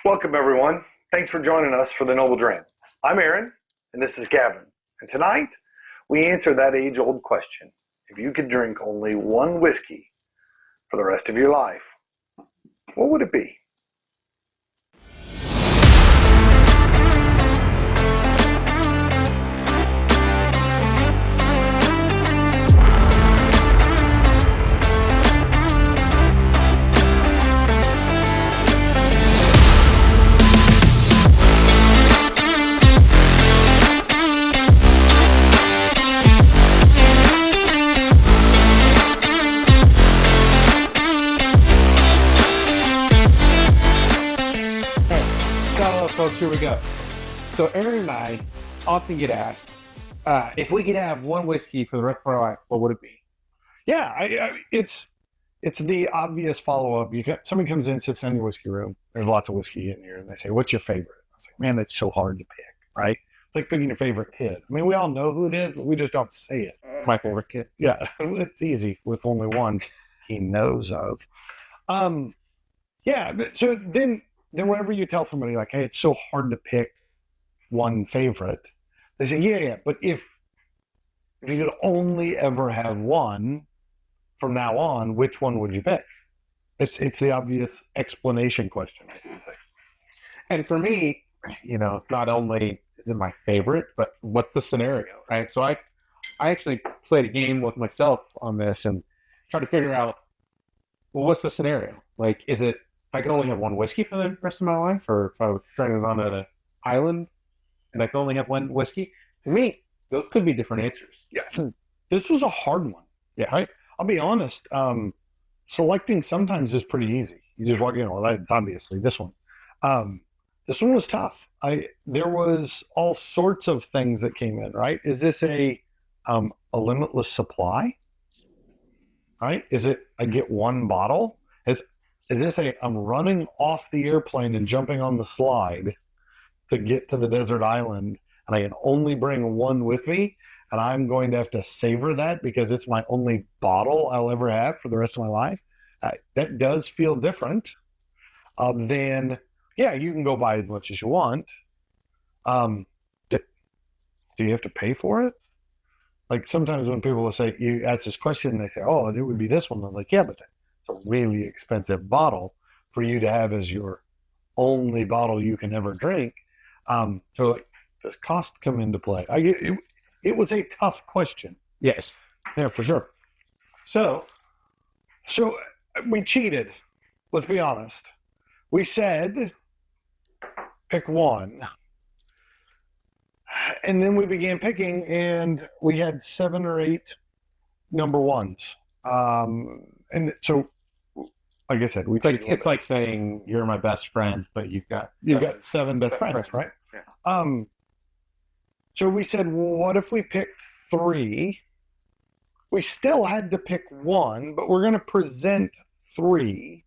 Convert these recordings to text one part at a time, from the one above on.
Welcome, everyone. Thanks for joining us for the Noble Dram. I'm Aaron, and this is Gavin. And tonight, we answer that age-old question. If you could drink only one whiskey for the rest of your life, what would it be? Folks, here we go. So Aaron and I often get asked if we could have one whiskey for the rest of our life, what would it be? Yeah, it's the obvious follow-up. Somebody comes in, sits in your whiskey room. There's lots of whiskey in here, and they say, "What's your favorite?" I was like, "Man, that's so hard to pick, right? It's like picking your favorite kid. I mean, we all know who it is, but we just don't say it. My favorite kid. Yeah, it's easy with only one he knows of. Yeah, so then whenever you tell somebody like, "Hey, it's so hard to pick one favorite," they say, "Yeah, but if you could only ever have one from now on, which one would you pick?" It's the obvious explanation question, I think. And for me, not only is it my favorite, but what's the scenario, right? So I actually played a game with myself on this and tried to figure out, well, what's the scenario? Like, is it if I could only have one whiskey for the rest of my life, or if I was trying to run a Highland and I could only have one whiskey? For me, those could be different answers. Yeah, this was a hard one. Yeah, I'll be honest. Selecting sometimes is pretty easy. You just walk, obviously this one. This one was tough. There was all sorts of things that came in. Right? Is this a limitless supply? Right? Is it I get one bottle? Is this I'm running off the airplane and jumping on the slide to get to the desert island, and I can only bring one with me, and I'm going to have to savor that because it's my only bottle I'll ever have for the rest of my life? That does feel different than, yeah, you can go buy as much as you want. Do you have to pay for it? Like sometimes when people will say, you ask this question, they say, "Oh, it would be this one." I was like, "Yeah, but it's a really expensive bottle for you to have as your only bottle you can ever drink." So like, does cost come into play? It was a tough question. Yes. Yeah, for sure. So we cheated. Let's be honest. We said pick one. And then we began picking, and we had 7 or 8 number ones. And so, like I said, It's like saying you're my best friend, but you've got 7 best friends, right? Yeah. So we said, well, what if we picked 3? We still had to pick one, but we're going to present 3,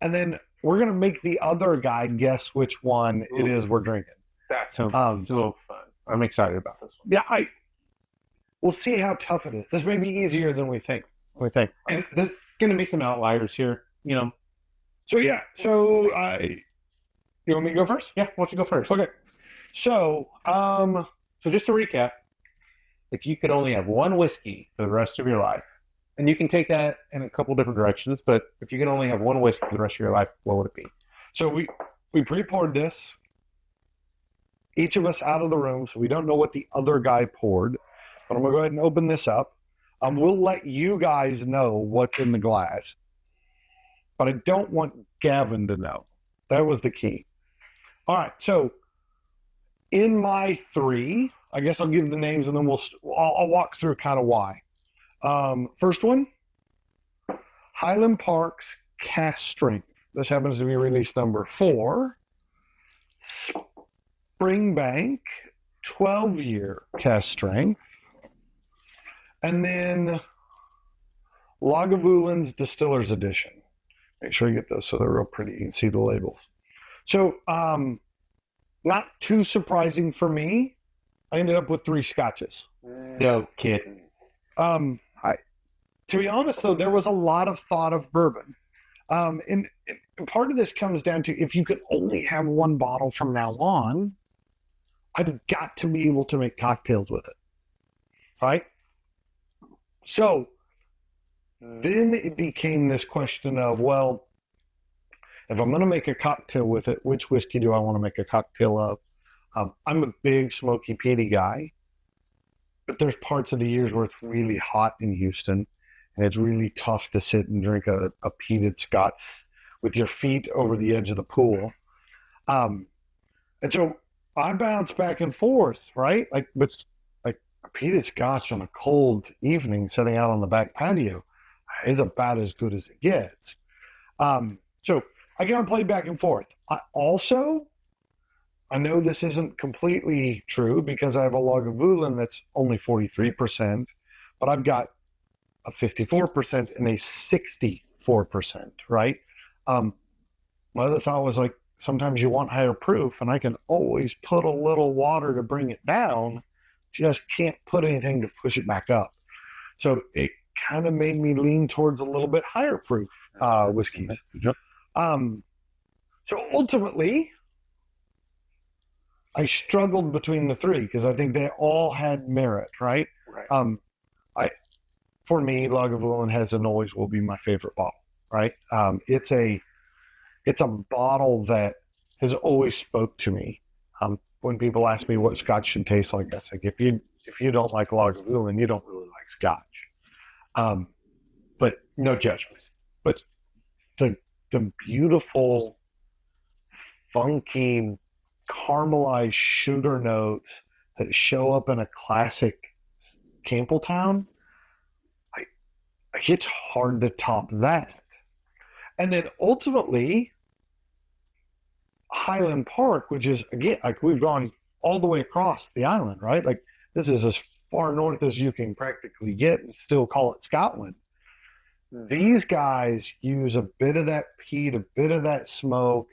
and then we're going to make the other guy guess which one it is we're drinking. That sounds so fun. I'm excited about this one. Yeah, we'll see how tough it is. This may be easier than we think. And there's going to be some outliers here, So yeah, you want me to go first? Yeah, why don't you go first? Okay. So just to recap, if you could only have one whiskey for the rest of your life, and you can take that in a couple different directions, but if you could only have one whiskey for the rest of your life, what would it be? So we pre-poured this, each of us out of the room, so we don't know what the other guy poured. But I'm going to go ahead and open this up. We'll let you guys know what's in the glass. But I don't want Gavin to know. That was the key. All right, so in my 3, I guess I'll give the names and then I'll walk through kind of why. First one, Highland Park's Cask Strength. This happens to be release number 4. Springbank 12-year Cask Strength. And then Lagavulin Distiller's Edition. Make sure you get those so they're real pretty. You can see the labels. So, not too surprising for me. I ended up with 3 scotches. No kidding. To be honest, though, there was a lot of thought of bourbon. And part of this comes down to if you could only have one bottle from now on, I've got to be able to make cocktails with it, right? So then it became this question of, well, if I'm going to make a cocktail with it, which whiskey do I want to make a cocktail of? I'm a big smoky peaty guy, but there's parts of the years where it's really hot in Houston, and it's really tough to sit and drink a peated Scotch with your feet over the edge of the pool. And so I bounce back and forth, right? Like a peated Scotch on a cold evening sitting out on the back patio is about as good as it gets. So I gotta play back and forth. I know this isn't completely true because I have a Lagavulin that's only 43%, but I've got a 54% and a 64%, right? My other thought was like, sometimes you want higher proof, and I can always put a little water to bring it down, just can't put anything to push it back up. So it kind of made me lean towards a little bit higher proof whiskeys. So ultimately, I struggled between the three because I think they all had merit, right? For me, Lagavulin has and always will be my favorite bottle, right? It's a bottle that has always spoke to me. When people ask me what Scotch should taste like, I say, if you don't like Lagavulin, you don't really like Scotch. But no judgment. But the beautiful, funky, caramelized sugar notes that show up in a classic Campbelltown, it's hard to top that. And then ultimately, Highland Park, which is, again, like we've gone all the way across the island, right? Like this is as far north as you can practically get and still call it Scotland. These guys use a bit of that peat, a bit of that smoke.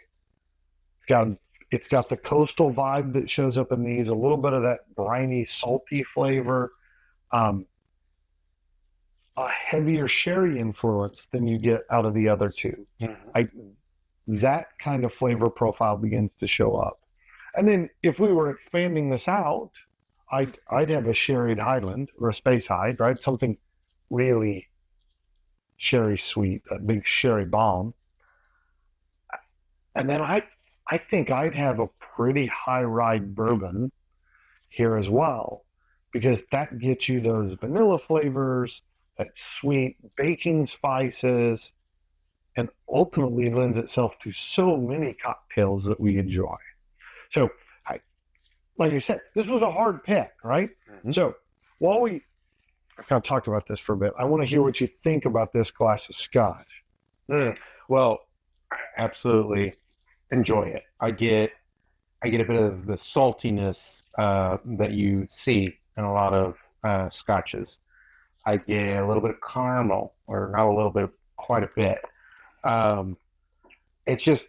It's got the coastal vibe that shows up in these, a little bit of that briny, salty flavor, a heavier sherry influence than you get out of the other two. That kind of flavor profile begins to show up. And then if we were expanding this out, I'd have a sherried Highland or a Space Hide, right? Something really sherry sweet, a big sherry bomb. And then I think I'd have a pretty high ride bourbon here as well, because that gets you those vanilla flavors, that sweet baking spices, and ultimately lends itself to so many cocktails that we enjoy. So, like I said, this was a hard pick, right? Mm-hmm. So, while I kind of talked about this for a bit, I want to hear what you think about this glass of Scotch. Well, absolutely enjoy it. I get a bit of the saltiness that you see in a lot of Scotches. I get a little bit of caramel, or not a little bit, quite a bit. It's just,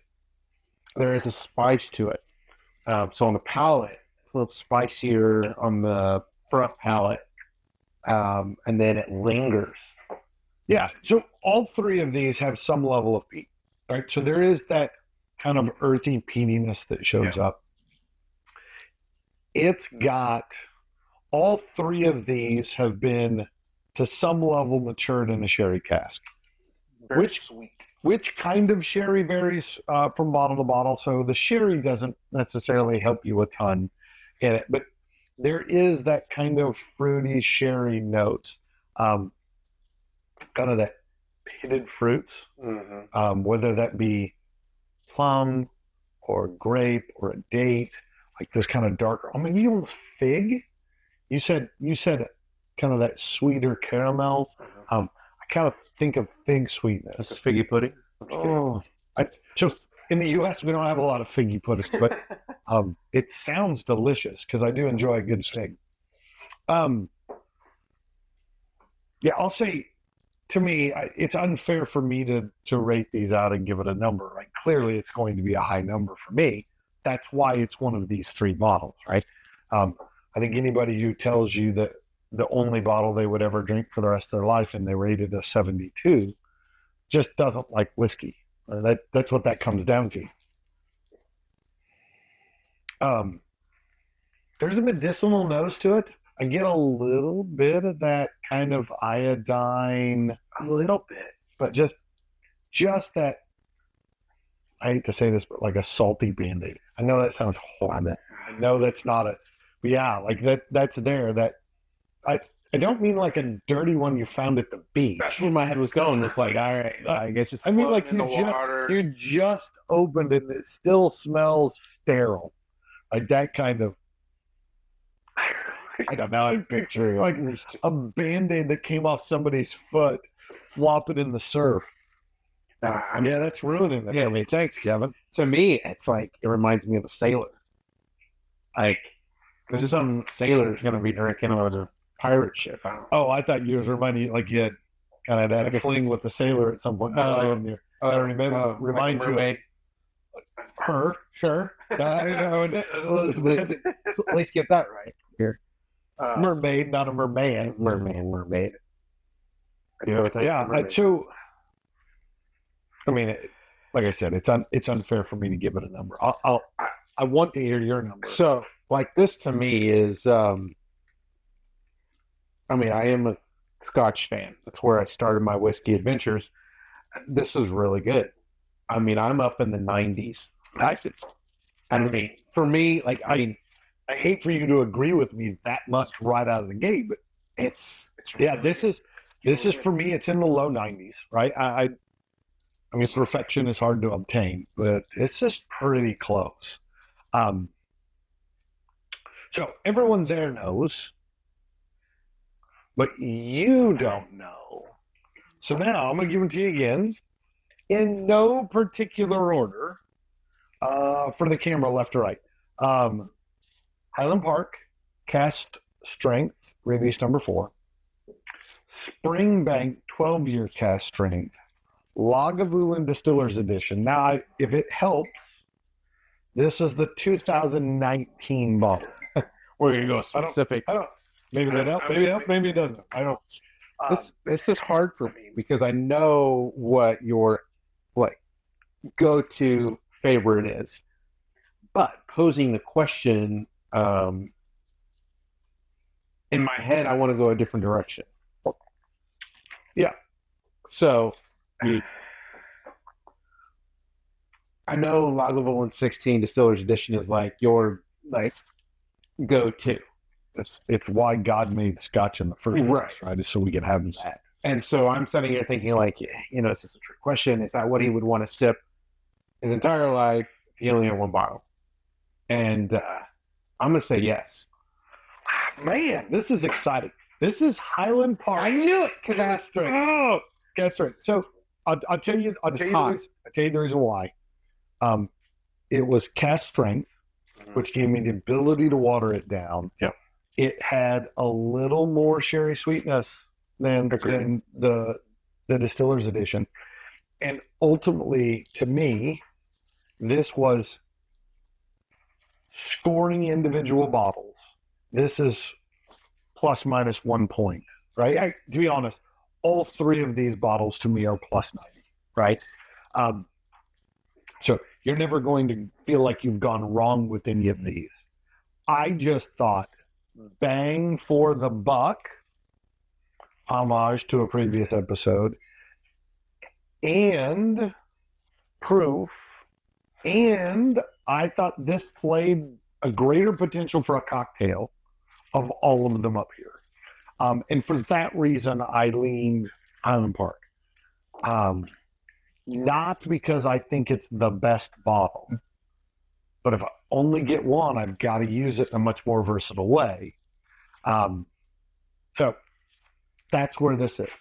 there is a spice to it. So on the palate, a little spicier on the front palate, and then it lingers. Yeah, so all three of these have some level of peat, right? So there is that kind of earthy peatiness that shows up. It's got, all three of these have been to some level matured in a sherry cask. Very sweet. Which kind of sherry varies from bottle to bottle, so the sherry doesn't necessarily help you a ton in it, but there is that kind of fruity sherry note, kind of that pitted fruits, whether that be plum or grape or a date, like those kind of darker, I mean, almost fig. You said kind of that sweeter caramel. I kind of think of fig sweetness. That's figgy pudding. Just in the U.S., we don't have a lot of figgy puddings, but it sounds delicious because I do enjoy a good fig. Yeah, I'll say, to me, it's unfair for me to rate these out and give it a number. Right? Clearly, it's going to be a high number for me. That's why it's one of these three bottles, right? I think anybody who tells you that the only bottle they would ever drink for the rest of their life and they rated a 72 just doesn't like whiskey. That's what that comes down to. There's a medicinal nose to it. I get a little bit of that kind of iodine, a little bit, but just that. I hate to say this, but like a salty Band-Aid. I know that sounds horrible. I know that's not a, but yeah, like that's there. That I don't mean like a dirty one you found at the beach. That's where my head was going. It's like, all right, I guess it's. I mean, like you just opened it and it still smells sterile. Like that kind of. I don't know. I'm picturing like a Band-Aid that came off somebody's foot, flopping in the surf. Yeah, that's ruining it. Yeah, I mean, thanks, Gavin. To me, it's like it reminds me of a sailor. Like there's just some sailor's gonna be drinking on a pirate ship. I thought you was reminding you like you had kind of had a fling with the sailor at some point. I remember. Remind you of her. Sure. At least get that right here. Mermaid, not a merman. Mermaid. Yeah. So, I mean, like I said, it's unfair for me to give it a number. I want to hear your number. So, like this to me is, I mean, I am a Scotch fan. That's where I started my whiskey adventures. This is really good. I mean, I'm up in the 90s. I mean, for me, like, I hate for you to agree with me that much right out of the gate, but it's this is for me. It's in the low 90s, right? I mean, perfection is hard to obtain, but it's just pretty close. So everyone there knows, but you don't know. So now I'm going to give it to you again in no particular order for the camera, left to right. Highland Park, Cask Strength, release number 4. Springbank, 12-year Cask Strength. Lagavulin Distillers Edition. Now, if it helps, this is the 2019 bottle. We're going to go specific. I don't. Maybe that helps. Maybe it helps. Maybe it doesn't. I don't. This is hard for me because I know what your go-to favorite is, but posing the question in my head, I want to go a different direction. Yeah. So I know Lagavulin 16 Distillers Edition is like your go-to. It's why God made Scotch in the first place, right? So we can have that. And so I'm sitting here thinking, like, this is a trick question. Is that what he would want to sip his entire life if he only had one bottle? And I'm going to say yes. Man, this is exciting. This is Highland Park. I knew it because Cask Strength. Oh, Cask Strength. So I'll tell you the reason why. It was Cask Strength, which gave me the ability to water it down. Yeah. It had a little more sherry sweetness than the Distillers Edition. And ultimately, to me, this was scoring individual bottles. This is plus minus 1 point, right? To be honest, all 3 of these bottles to me are plus 90, right? So you're never going to feel like you've gone wrong with any of these. I just thought, bang for the buck, homage to a previous episode, and proof, and I thought this played a greater potential for a cocktail of all of them up here. And for that reason, I leaned Highland Park. Not because I think it's the best bottle, but if I only get one, I've got to use it in a much more versatile way. So that's where this is.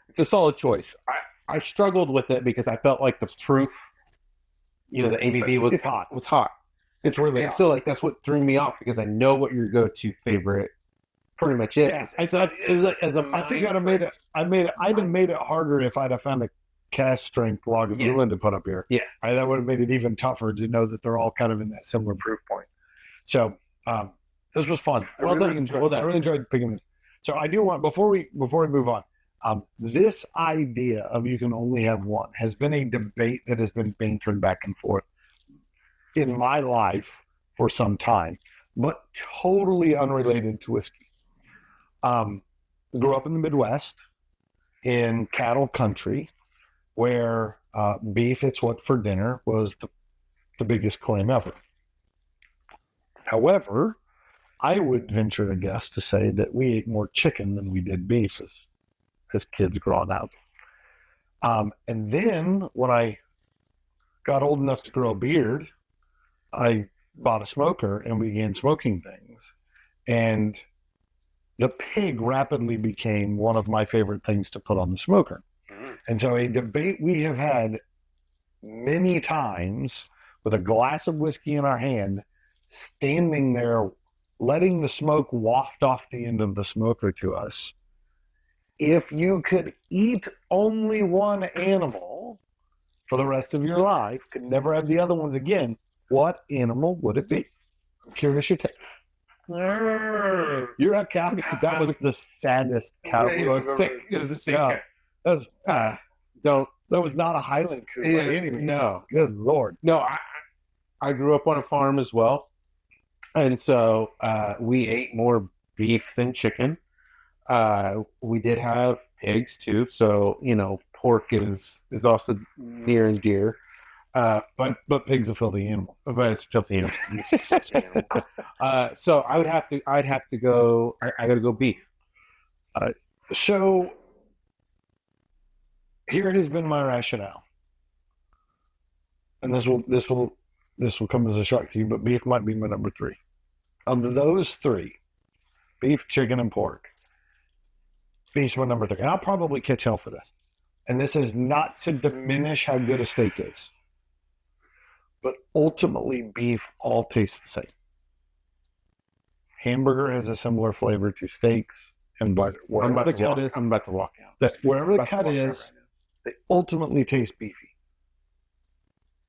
It's a solid choice. I struggled with it because I felt like the proof, the ABV was hot. It's really hot. So that's what threw me off because I know what your go-to favorite pretty much is. Yeah, I thought it was I think I'd have made it harder if I'd have found a Cask Strength Lagavulin to put up here. Yeah. That would have made it even tougher to know that they're all kind of in that similar proof point. So this was fun. I really enjoyed picking this. So I do want, before we move on, This idea of you can only have one has been a debate that has been bantered back and forth in my life for some time, but totally unrelated to whiskey. Grew up in the Midwest in cattle country where beef, it's what for dinner, was the biggest claim ever. However, I would venture a guess to say that we ate more chicken than we did beef as kids growing up. And then when I got old enough to grow a beard, I bought a smoker and began smoking things. And the pig rapidly became one of my favorite things to put on the smoker. And so a debate we have had many times with a glass of whiskey in our hand, standing there, letting the smoke waft off the end of the smoker to us. If you could eat only one animal for the rest of your life, could never have the other ones again, what animal would it be? I'm curious your take. You're a cow. That was the saddest cow. It was sick. It was a sick. Yeah. That was not a Highland coup. No. Good Lord. No, I grew up on a farm as well. And so we ate more beef than chicken. We did have pigs too. So, pork is also near and dear. But pig's a filthy animal. But it's a filthy animal. So I'd have to go, I got to go beef. So here it has been my rationale. And this will come as a shock to you, but beef might be my number 3. Of those 3, beef, chicken, and pork, beef's my number 3. And I'll probably catch hell for this. And this is not to diminish how good a steak is. But ultimately, beef all tastes the same. Hamburger has a similar flavor to steaks and butter. Wherever the cut is, I'm about to walk out. Wherever the cut is, they ultimately taste beefy.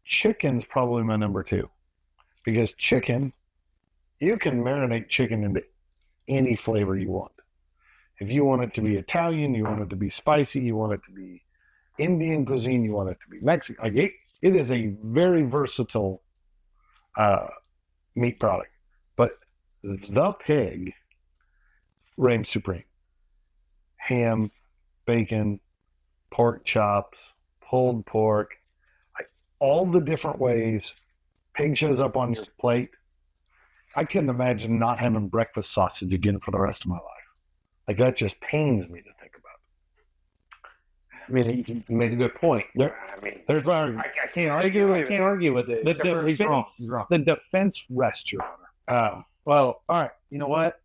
Chicken's probably my number 2. Because chicken, you can marinate chicken into any flavor you want. If you want it to be Italian, you want it to be spicy, you want it to be Indian cuisine, you want it to be Mexican. Like it is a very versatile meat product. But the pig reigns supreme. Ham, bacon, pork chops, pulled pork, all the different ways pig shows up on your plate. I couldn't imagine not having breakfast sausage again for the rest of my life. Like, that just pains me to think about. I mean, you made a good point. There's my argument. I can't argue with it. He's wrong. The defense rests, Your Honor. Well, all right. You know what?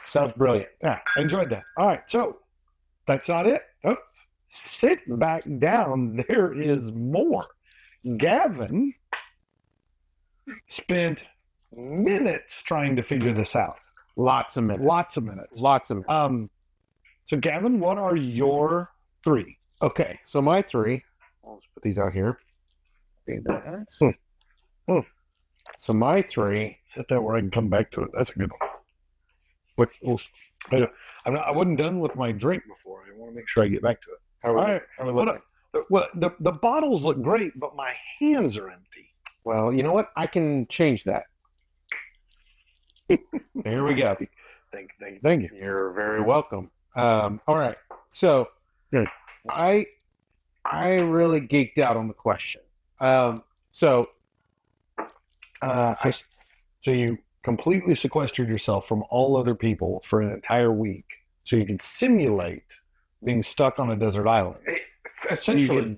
Sounds brilliant. Yeah, I enjoyed that. All right, so that's not it. Oh, sit back down. There is more. Gavin spent minutes trying to figure this out. Lots of minutes. So, Gavin, what are your 3? Okay, so my 3, I'll just put these out here. So my 3. Sit there where I can come back to it. That's a good one. I wasn't done with my drink before. I want to make sure I get back to it. All right. Well, the bottles look great, but my hands are empty. Well, you know what? I can change that. There we go. Thank you. You're very welcome. All right. So I really geeked out on the question. So you completely sequestered yourself from all other people for an entire week so you can simulate being stuck on a desert island. Essentially,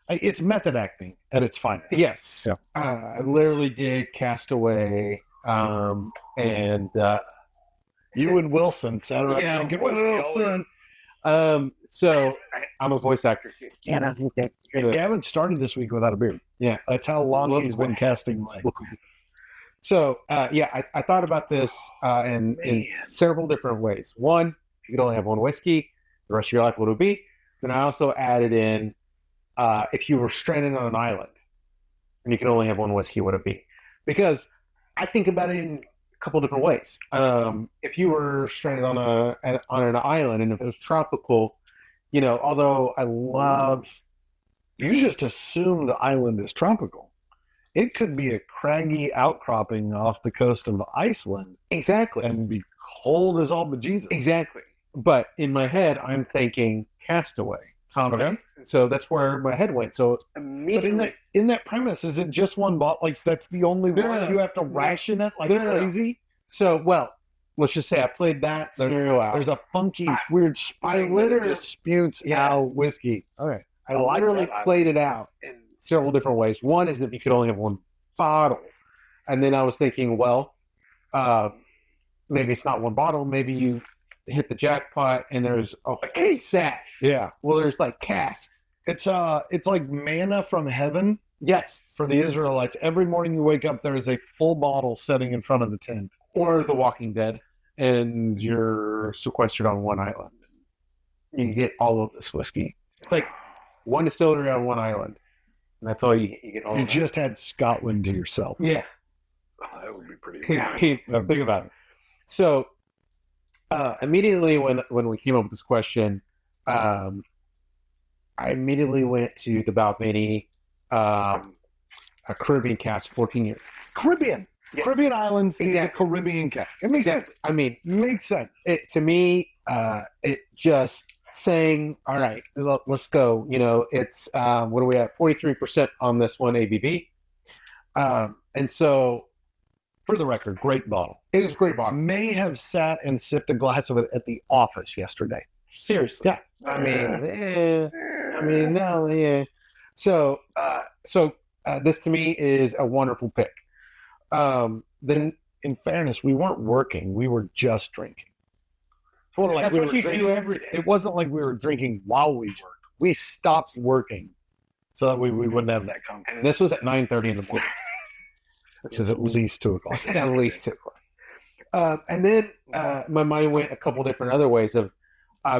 it's method acting at its finest. Yes. Yeah. I literally did Castaway, and you and Wilson sat around. Yeah, Wilson. So I'm a voice actor too. Gavin started this week without a beard. Yeah, that's how long he's been casting. So I thought about this in several different ways. One, you could only have one whiskey. The rest of your life, what it would be? Then I also added in if you were stranded on an island and you could only have one whiskey, what would it be? Because I think about it in couple different ways. If you were stranded on an island and if it was tropical, although I love, You just assume the island is tropical. It could be a craggy outcropping off the coast of Iceland exactly, and be cold as all bejesus. exactly. But in my head, I'm thinking Castaway. Tom Okay. Hanks. So that's where my head went. So But immediately, in that premise, is it just one bottle? Like that's the only No, one? no, You have to ration it like No. crazy? let's just say I played that scenario out. There's a funky, weird I spring literally- that disputes out whiskey. Okay. I like literally that. played it out in several different ways. One is if you could only have one bottle. And then I was thinking, maybe it's not one bottle. Maybe you hit the jackpot and there's a whole sash. Yeah. Well, there's like Cask. It's like manna from heaven Yes. for the Israelites. Every morning you wake up, there is a full bottle sitting in front of the tent. Or The Walking Dead. And you're sequestered on one island. You get all of this whiskey. It's like one distillery on one island. And that's all you get. All You of it. just had Scotland to yourself. Yeah. Oh, that would be pretty. Think about it. So immediately when we came up with this question, I immediately went to the Balvenie, a Caribbean cask, 14 years. Caribbean. Yes. Caribbean islands is a Exactly. Caribbean cask. It makes sense. I mean, Makes sense. to me, it just saying, all right, let's go. It's what do we have? 43% on this one ABV, and so For the record, great bottle. it is a great I bottle. may have sat and sipped a glass of it at the office yesterday. Seriously, Yeah. I mean, no, yeah. So, this to me is a wonderful pick. Then In fairness, we weren't working. We were just drinking. It's sort of like that's we what were you drinking. do every day. It wasn't like we were drinking while we worked. We stopped working so that we wouldn't have that conversation. And this was at 9:30 in the morning. Which is at least 2 o'clock. At least 2 o'clock. And then my mind went a couple different other ways of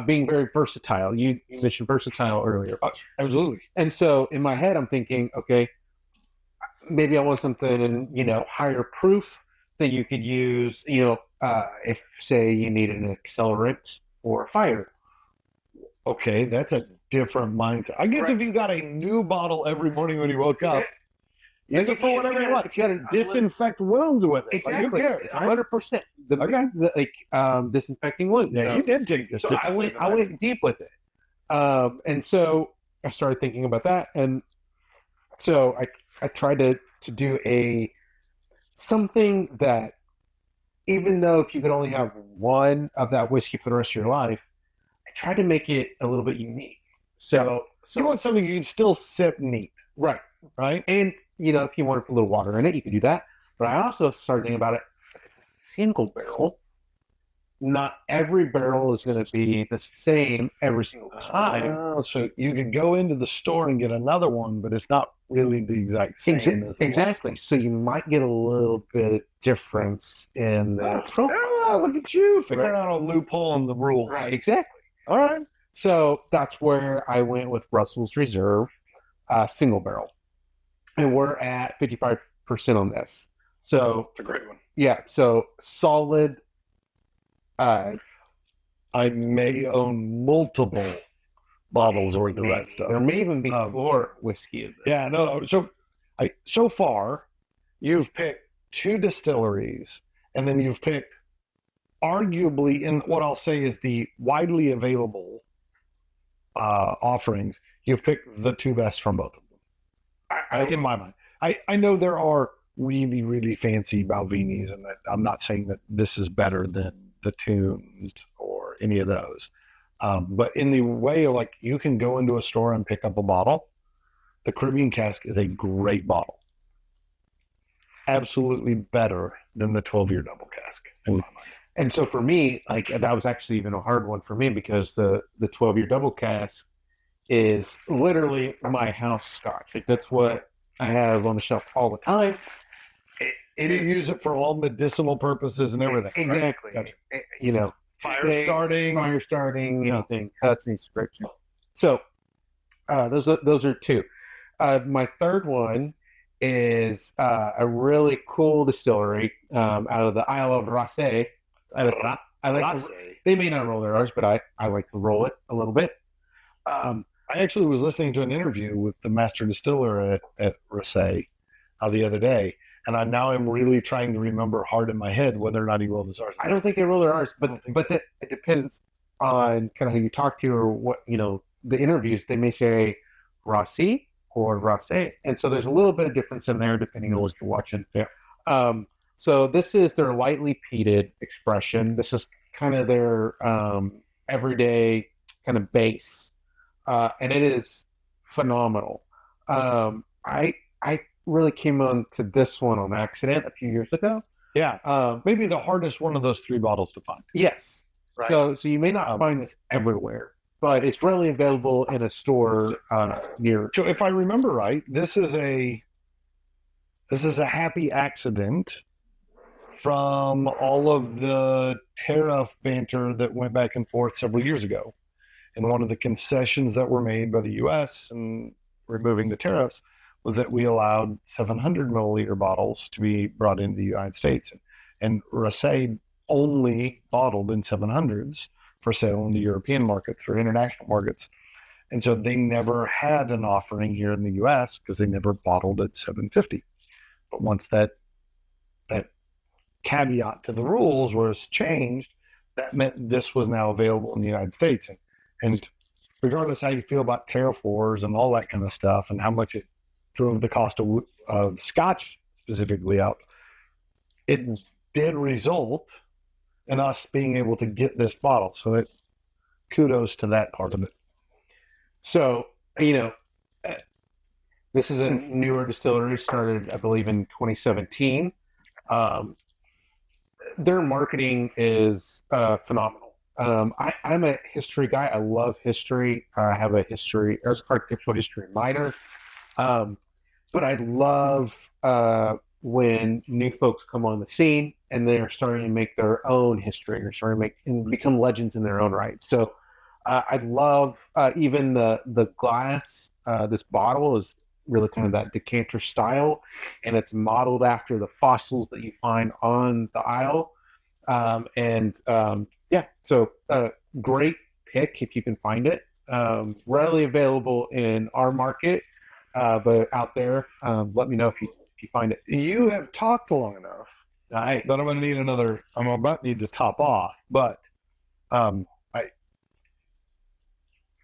being very versatile. You mentioned versatile earlier. Absolutely. And so in my head, I'm thinking, okay, maybe I want something, higher proof that you could use, if, say, you need an accelerant or a fire. Okay, that's a different mindset. I guess Right. if you got a new bottle every morning when you woke up, use it for whatever you want. If you had a Disinfect wounds with it. Like, who exactly, cares? right? 100%. Disinfecting wounds. Yeah, So- you did take this. So I went deep with it, and so I started thinking about that, and so I tried to do something that, even though if you could only have one of that whiskey for the rest of your life, I tried to make it a little bit unique. So You want something you can still sip neat, right, right? and if you want to put a little water in it, you could do that. But I also started thinking about it. If it's a single barrel, not every barrel is going to be the same every single time. Oh, so you could go into the store and get another one, but it's not really the exact same. as the one. Exactly. So you might get a little bit of difference in the profile. Oh, look at you figuring out a loophole in the rules. Right. Exactly. All right. So that's where I went with Russell's Reserve single barrel. And we're at 55% on this. So, It's a great one. yeah. So solid. I may own multiple bottles worth of that There stuff. may even be more whiskey in this. Yeah, no. So far, you've picked 2 distilleries, and then you've picked, arguably, in what I'll say is the widely available offerings, you've picked the 2 best from both of them. In my mind, I know there are really, really fancy Balvenis, and that I'm not saying that this is better than the Tunes or any of those. But in the way of, like, you can go into a store and pick up a bottle, the Caribbean Cask is a great bottle. Absolutely better than the 12-year double cask, in my mind. And so for me, like, that was actually even a hard one for me because the 12-year double cask is literally my house Scotch. Like, that's what I have on the shelf all the time. You use it for all medicinal purposes and everything. right? Exactly. Gotcha. Fire starting, anything, cuts, any scripture. So those are 2. My third one is a really cool distillery out of the Isle of Raasay. I like Rassay. they may not roll their R's, but I like to roll it a little bit. I actually was listening to an interview with the master distiller at Rassay the other day, and I now am really trying to remember hard in my head whether or not he rolled his R's. I don't think they roll their R's, but it depends on kind of who you talk to or what, the interviews. They may say Rassay or Rassay. And so there's a little bit of difference in there depending on what you're watching. Yeah. So this is their lightly peated expression. This is kind of their everyday kind of base. And it is phenomenal. I really came on to this one on accident a few years ago. Yeah. Maybe the hardest one of those 3 bottles to find. Yes. Right. So you may not find this everywhere, but it's readily available in a store near. So if I remember right, this is a happy accident from all of the tariff banter that went back and forth several years ago. And one of the concessions that were made by the U.S. in removing the tariffs was that we allowed 700 milliliter bottles to be brought into the United States. And Rassay only bottled in 700s for sale in the European markets or international markets. And so they never had an offering here in the U.S. because they never bottled at 750. But once that caveat to the rules was changed, that meant this was now available in the United States. And regardless how you feel about tariff wars and all that kind of stuff and how much it drove the cost of Scotch specifically up, it did result in us being able to get this bottle. So that kudos to that part of it. So, this is a newer distillery, started, I believe, in 2017. Their marketing is phenomenal. I'm a history guy. I love history. I have a architectural history minor. But I love when new folks come on the scene and they're starting to make their own history or starting to make and become legends in their own right. So I love even the glass. This bottle is really kind of that decanter style, and it's modeled after the fossils that you find on the Isle. So great pick if you can find it. Readily available in our market, but out there, let me know if you find it. You have talked long enough that I'm going to need I'm about to need to top off, but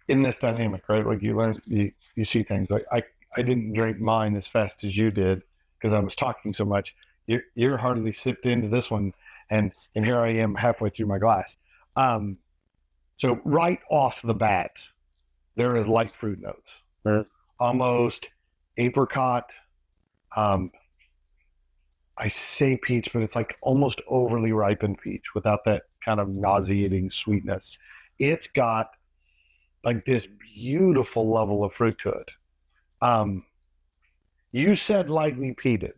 in this dynamic, right? Like you learn, you see things. Like I didn't drink mine as fast as you did because I was talking so much. You're hardly sipped into this one, and here I am halfway through my glass. So right off the bat, there is light fruit notes. There's almost apricot. I say peach, but it's like almost overly ripened peach without that kind of nauseating sweetness. It's got like this beautiful level of fruit to it. You said lightly peated.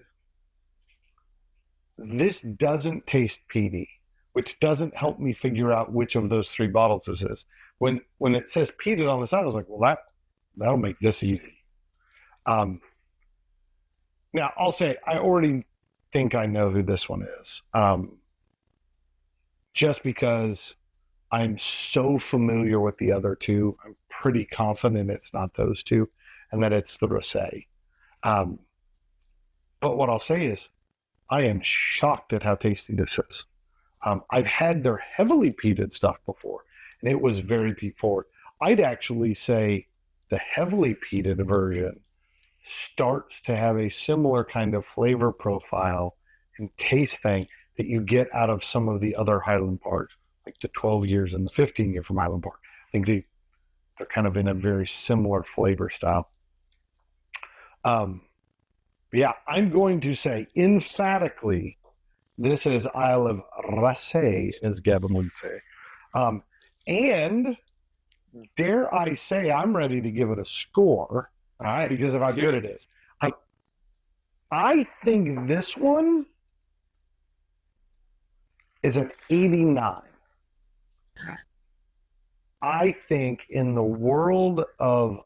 This doesn't taste peaty, which doesn't help me figure out which of those 3 bottles this is. When it says peated on the side, I was like, well, that'll make this easy. Now I'll say I already think I know who this one is. Just because I'm so familiar with the other 2, I'm pretty confident it's not those 2 and that it's the Rassay. But what I'll say is I am shocked at how tasty this is. I've had their heavily peated stuff before, and it was very peat forward. I'd actually say the heavily peated version starts to have a similar kind of flavor profile and taste thing that you get out of some of the other Highland parks, like the 12 years and the 15 year from Highland Park. I think they're kind of in a very similar flavor style. Yeah, I'm going to say emphatically, this is Isle of Rassay, as Gavin would say. And dare I say, I'm ready to give it a score, all right, because of how good it is. I think this one is an 89. I think in the world of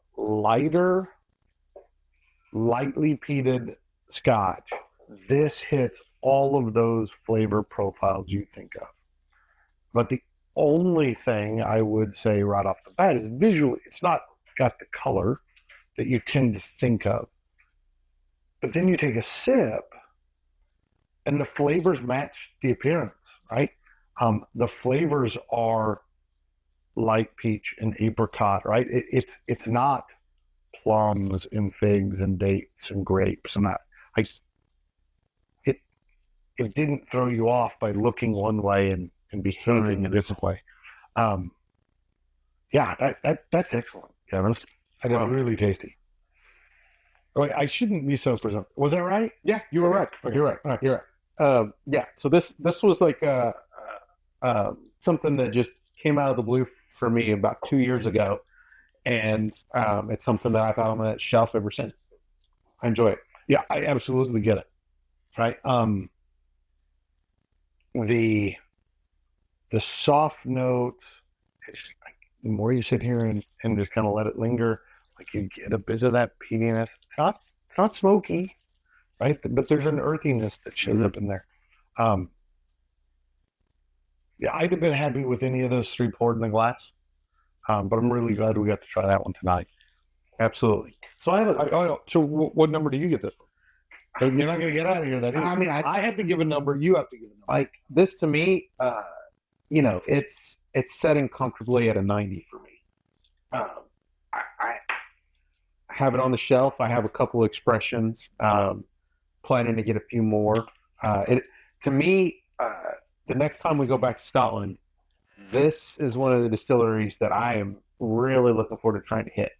lightly peated Scotch, this hits all of those flavor profiles you think of. But the only thing I would say right off the bat is visually, it's not got the color that you tend to think of. But then you take a sip and the flavors match the appearance, right? The flavors are like peach and apricot, right? It's not plums and figs and dates and grapes and that. It didn't throw you off by looking one way and behaving in a different way. Yeah, that's excellent, Kevin. That is really tasty. Wait, I shouldn't be so presumptuous. Was that right? Yeah, you were right. Okay. You're right. All right. You're right. Yeah. So this was like something that just came out of the blue for me about 2 years ago, and it's something that I've had on the shelf ever since. I enjoy it. Yeah, I absolutely get it. Right. The soft notes, the more you sit here and just kind of let it linger, like you get a bit of that peatiness. It's not smoky, right? But there's an earthiness that shows up in there. Yeah, I'd have been happy with any of those three poured in the glass, but I'm really glad we got to try that one tonight. Absolutely. So so what number do you get this one? You're not going to get out of here that easy. I mean, I have to give a number. You have to give a number. Like this to me, it's setting comfortably at a 90 for me. I have it on the shelf. I have a couple of expressions. Planning to get a few more. To me, the next time we go back to Scotland, this is one of the distilleries that I am really looking forward to trying to hit.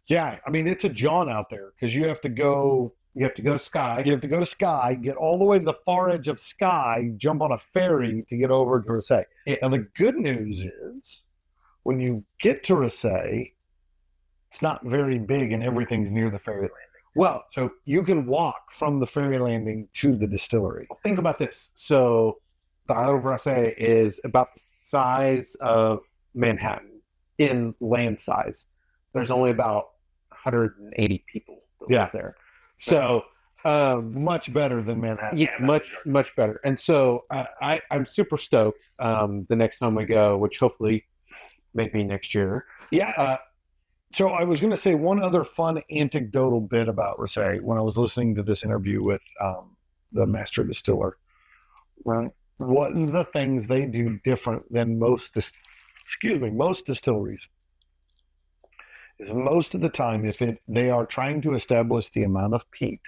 Yeah, I mean it's a jaunt out there because you have to go. You have to go to Skye. You have to go to Skye, get all the way to the far edge of Skye, jump on a ferry to get over to Rassay. And the good news is, when you get to Rassay, it's not very big and everything's near the ferry landing. Well, so you can walk from the ferry landing to the distillery. Think about this. So the Isle of Raasay is about the size of Manhattan in land size. There's only about 180 people that live there. So much better than Manhattan. Yeah, much better. And so I'm super stoked the next time we go, which hopefully maybe next year. Yeah. So I was going to say one other fun anecdotal bit about Rassay when I was listening to this interview with the master distiller. Well, one of the things they do different than most distilleries is most of the time, if they are trying to establish the amount of peat,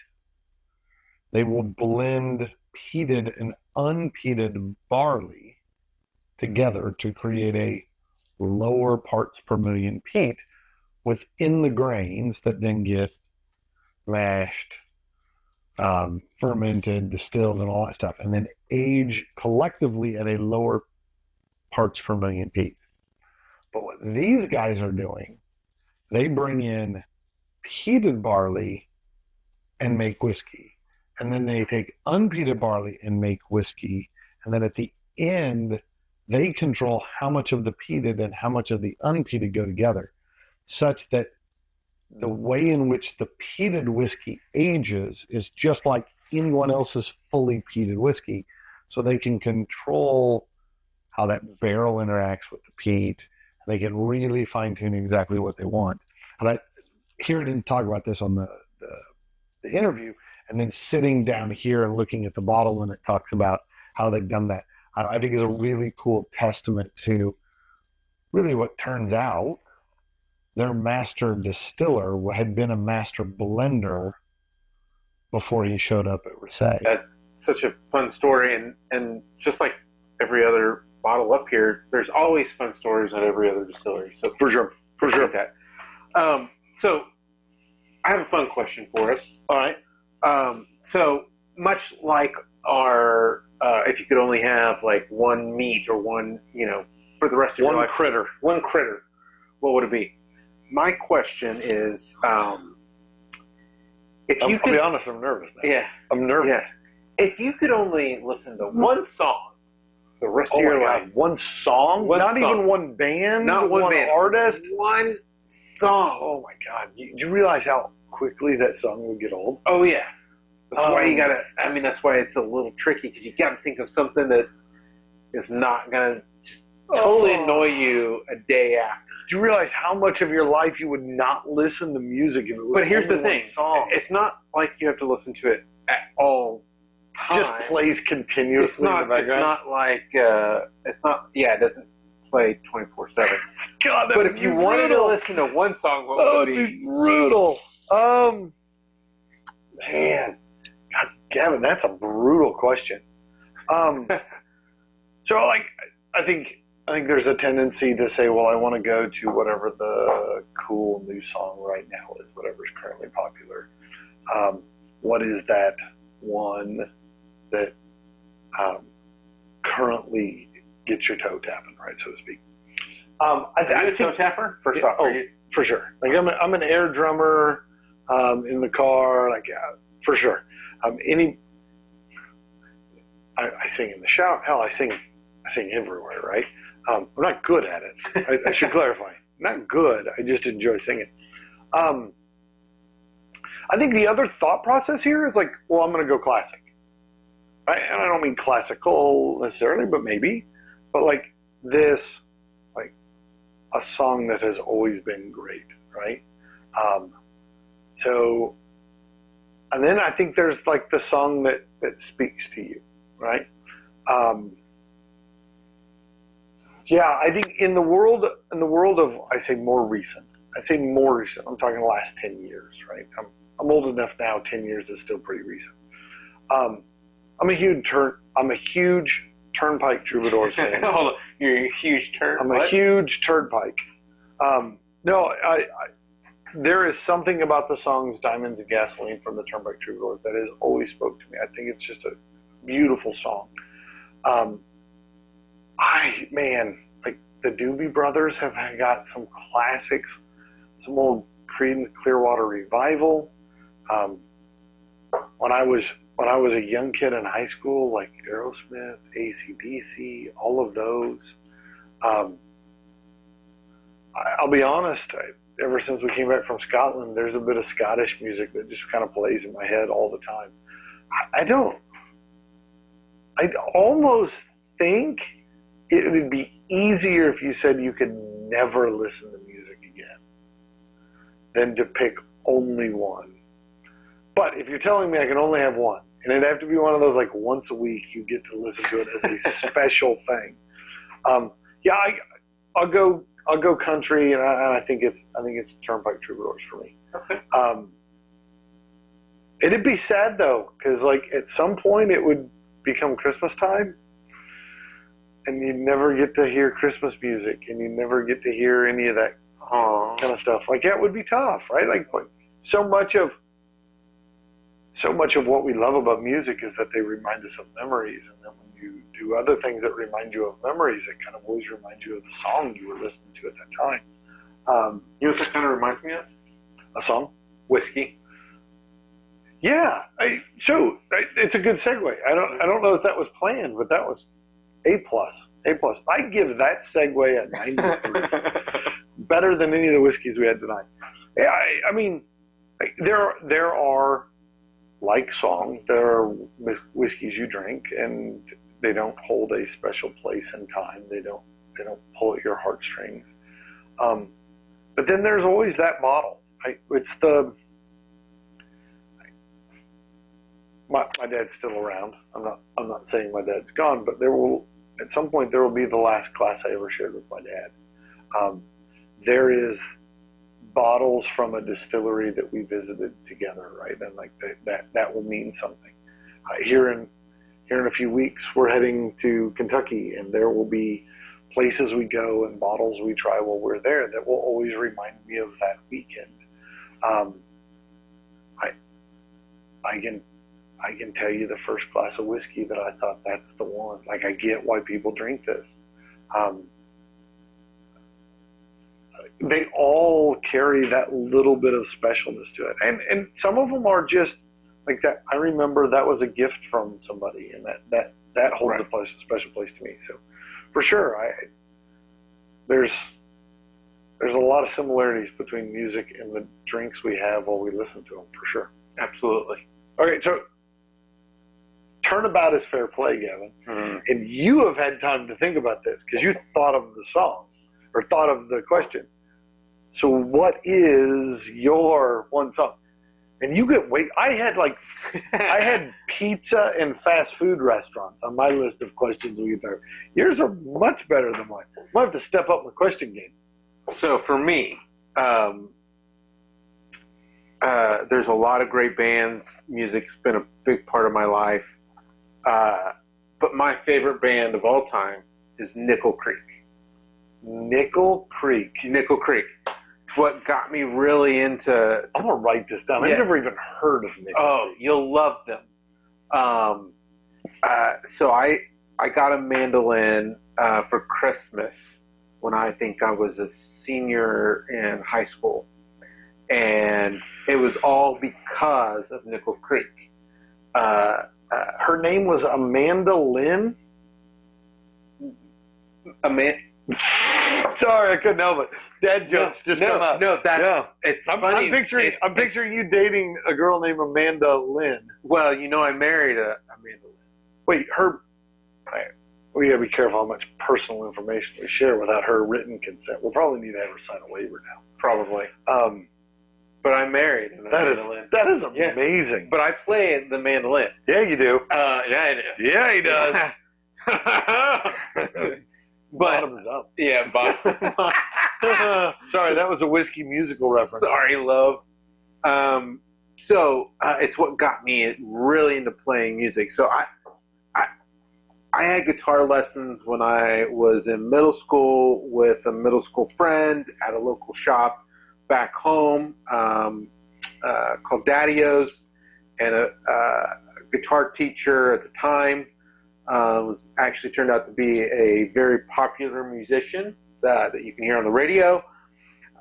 they will blend peated and unpeated barley together to create a lower parts per million peat within the grains that then get mashed, fermented, distilled, and all that stuff, and then age collectively at a lower parts per million peat. But what these guys are doing, they bring in peated barley and make whiskey. And then they take unpeated barley and make whiskey. And then at the end, they control how much of the peated and how much of the unpeated go together, such that the way in which the peated whiskey ages is just like anyone else's fully peated whiskey. So they can control how that barrel interacts with the peat. They can really fine-tune exactly what they want. And I hear him talk about this on the interview, and then sitting down here and looking at the bottle when it talks about how they've done that. I think it's a really cool testament to really what turns out their master distiller had been a master blender before he showed up at Rassay. That's such a fun story, and just like every other bottle up here, there's always fun stories at every other distillery. So For sure. that. So I have a fun question for us. All right. So much like our, if you could only have like one meat or one, for the rest of your life, one critter, what would it be? My question is, if you could, I'll be honest, I'm nervous now. Yeah, I'm nervous. Yeah. If you could only listen to one song the rest of your life, one song? Not even one band? not one band, artist? one song. Oh my God. You realize how quickly that song would get old? Oh yeah. That's why you gotta. I mean, that's why it's a little tricky because you gotta think of something that is not gonna just totally annoy you a day after. Do you realize how much of your life you would not listen to music if it was But here's the only one thing: song? it's not like you have to listen to it at all times. Just plays continuously. It's not. in the It's background. not like. It's not. Yeah, it doesn't play 24/7. God, But if you wanted to listen to one song, what that would would it be be? brutal. Man, God, Gavin, that's a brutal question. So, like, I think there's a tendency to say, well, I want to go to whatever the cool new song right now is, whatever's currently popular. What is that one that currently gets your toe tapping, right, so to speak? Are you a toe tapper? First off, are you? For sure. Like I'm an air drummer in the car, like for sure. I sing in the shower. Hell, I sing everywhere, right? I'm not good at it. I should clarify. Not good. I just enjoy singing. I think the other thought process here is like, well, I'm going to go classic. Right? And I don't mean classical necessarily, but maybe. But like this, like a song that has always been great, right? So, and then I think there's like the song that speaks to you, right? Yeah, I think in the world of, I say more recent. I'm talking the last 10 years, right? I'm old enough now. 10 years is still pretty recent. I'm a huge Turnpike Troubadours fan. Oh, you're a huge turn. I'm a huge Turnpike. No, there is something about the songs "Diamonds and Gasoline" from the Turnpike Troubadours that has always spoke to me. I think it's just a beautiful song. Like the Doobie Brothers have got some classics, some old Creedence Clearwater Revival. When I was a young kid in high school, like Aerosmith, AC/DC, all of those. I'll be honest, ever since we came back from Scotland, there's a bit of Scottish music that just kind of plays in my head all the time. I'd almost think it would be easier if you said you could never listen to music again than to pick only one. But if you're telling me I can only have one, and it'd have to be one of those like once a week you get to listen to it as a special thing. I'll go country, and I think it's Turnpike Troubadours for me. Okay. It'd be sad though, because like at some point it would become Christmas time, and you'd never get to hear Christmas music, and you'd never get to hear any of that kind of stuff. Like that would be tough, right? Like so much of what we love about music is that they remind us of memories, and then when you do other things that remind you of memories, it kind of always reminds you of the song you were listening to at that time. You know what that kind of reminds me of? A song? Whisky. Yeah. It's a good segue. I don't know if that was planned, but that was A+. I give that segue a 93. Better than any of the whiskeys we had tonight. Yeah, I mean, there are like songs, there are whiskeys you drink, and they don't hold a special place in time. They don't pull at your heartstrings. But then there's always that bottle. It's the my dad's still around. I'm not saying my dad's gone, but at some point there will be the last class I ever shared with my dad. There is bottles from a distillery that we visited together, right? And like that will mean something. Here in a few weeks, we're heading to Kentucky, and there will be places we go and bottles we try while we're there that will always remind me of that weekend. I can tell you the first glass of whiskey that I thought that's the one. Like I get why people drink this. They all carry that little bit of specialness to it, and some of them are just like that. I remember that was a gift from somebody, and that holds a special place to me. So, for sure, there's a lot of similarities between music and the drinks we have while we listen to them. For sure, absolutely. Okay, so Turnabout is fair play, Gavin. Mm-hmm. And you have had time to think about this because you thought of the song or thought of the question. So what is your one song? And you get I had pizza and fast food restaurants on my list of questions we could throw. Yours are much better than mine. I might have to step up my question game. So for me, there's a lot of great bands. Music's been a big part of my life. But my favorite band of all time is Nickel Creek. Nickel Creek. Nickel Creek. It's what got me really into... I'm going to write this down. Yeah. I've never even heard of Nickel Creek. Oh, you'll love them. So I got a mandolin for Christmas when I think I was a senior in high school. And it was all because of Nickel Creek. Her name was Amanda Lynn? Sorry, I couldn't help it. Dad jokes just come out. No, it's funny. I'm picturing you dating a girl named Amanda Lynn. Well, I married Amanda Lynn. Wait, we gotta be careful how much personal information we share without her written consent. We'll probably need to have her sign a waiver now. Probably. But I'm married. That is amazing. Yeah. But I play the mandolin. Yeah, you do. Yeah, I do. Yeah, he does. Bottoms up. Yeah, bottom. Sorry, that was a Whiskey musical reference. Sorry, love. So it's what got me really into playing music. So I had guitar lessons when I was in middle school with a middle school friend at a local shop back home called Daddy-O's, and a guitar teacher at the time was actually turned out to be a very popular musician that you can hear on the radio.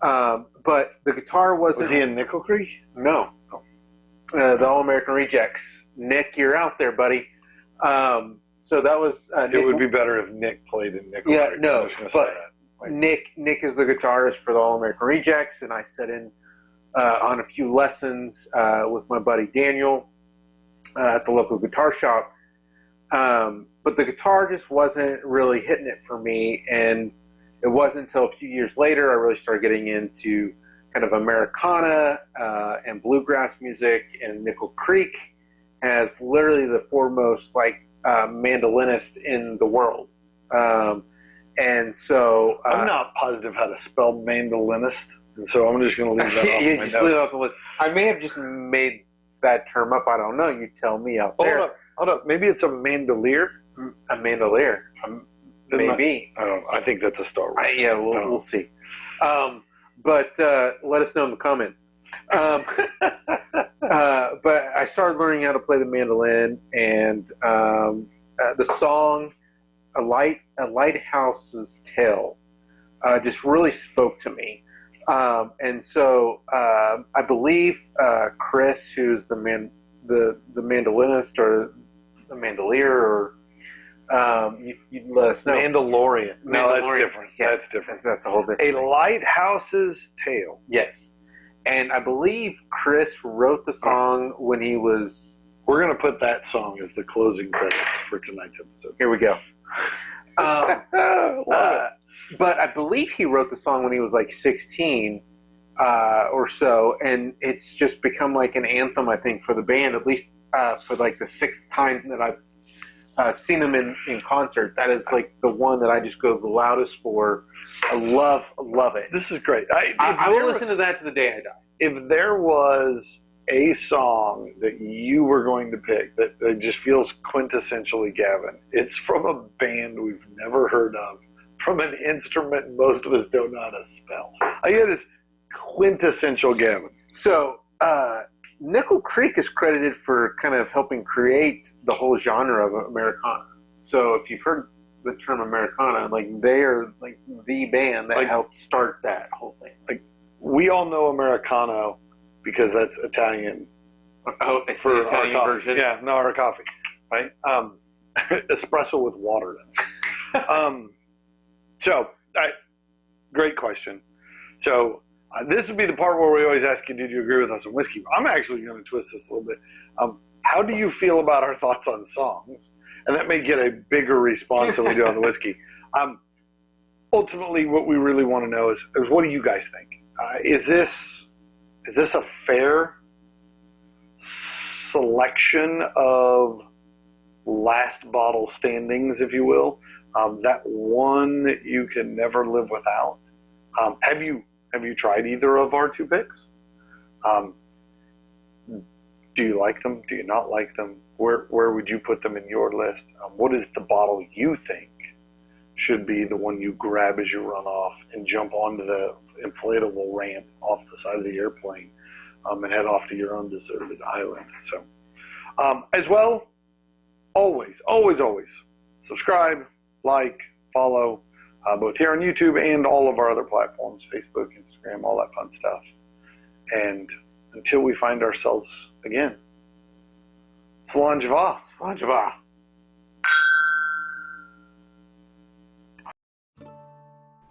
But the guitar wasn't... Was he in Nickel Creek? No. The All-American Rejects. Nick, you're out there, buddy. So that was... it would be better if Nick played in Nickel Creek. Yeah, no, but Nick is the guitarist for the All-American Rejects, and I set in on a few lessons with my buddy Daniel at the local guitar shop. But the guitar just wasn't really hitting it for me, and it wasn't until a few years later I really started getting into kind of Americana and bluegrass music, and Nickel Creek as literally the foremost mandolinist in the world. And so I'm not positive how to spell mandolinist, and so I'm just going to leave that off. You just leave it off the list. I may have just made that term up. I don't know. You tell me out there. Hold up. Maybe it's a mandolier. A mandolier. Maybe. I don't know. I think that's a Star Wars. We'll see. But let us know in the comments. But I started learning how to play the mandolin, and the song "A Lighthouse's Tale" just really spoke to me. And so I believe Chris, who's the mandolinist or the mandolier, or you'd let us know. Mandalorian. No, that's different. Yes, that's different. That's a whole different. A Lighthouse's Tale. Yes. And I believe Chris wrote the song when he was... We're going to put that song as the closing credits for tonight's episode. Here we go. But I believe he wrote the song when he was 16 or so, and it's just become like an anthem, I think, for the band, at least for the sixth time that I've seen them in concert. That is the one that I just go the loudest for. I love it. This is great. I will listen to that to the day I die. If there was a song that you were going to pick that just feels quintessentially Gavin, it's from a band we've never heard of, from an instrument most of us don't know how to spell. I get this quintessential Gavin. So, Nickel Creek is credited for kind of helping create the whole genre of Americana. So if you've heard the term Americana, they are the band that helped start that whole thing. We all know Americano because that's Italian. Oh, it's for the Italian our version. Yeah, no, our coffee, right? Espresso with water in it. Great question. So this would be the part where we always ask you, did you agree with us on whiskey? I'm actually going to twist this a little bit. how do you feel about our thoughts on songs? And that may get a bigger response than we do on the whiskey. Ultimately, what we really want to know is what do you guys think? Is this a fair selection of last bottle standings, if you will? That one you can never live without. Have you tried either of our two picks? Do you like them? Do you not like them? Where would you put them in your list? What is the bottle you think should be the one you grab as you run off and jump onto the inflatable ramp off the side of the airplane and head off to your own deserted island? So, as well, always subscribe, like, follow, both here on YouTube and all of our other platforms, Facebook, Instagram, all that fun stuff. And until we find ourselves again, Slán Java. Slán Java.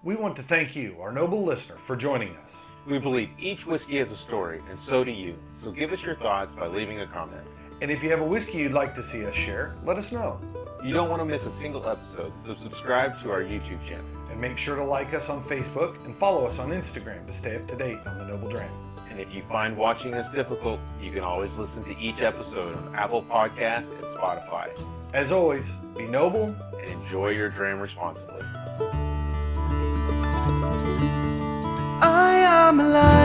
We want to thank you, our noble listener, for joining us. We believe each whiskey has a story, and so do you. So give us your thoughts by leaving a comment. And if you have a whiskey you'd like to see us share, let us know. You don't want to miss a single episode, so subscribe to our YouTube channel. And make sure to like us on Facebook and follow us on Instagram to stay up to date on the Noble Dram. And if you find watching this difficult, you can always listen to each episode on Apple Podcasts and Spotify. As always, be noble and enjoy your dram responsibly. I am alive.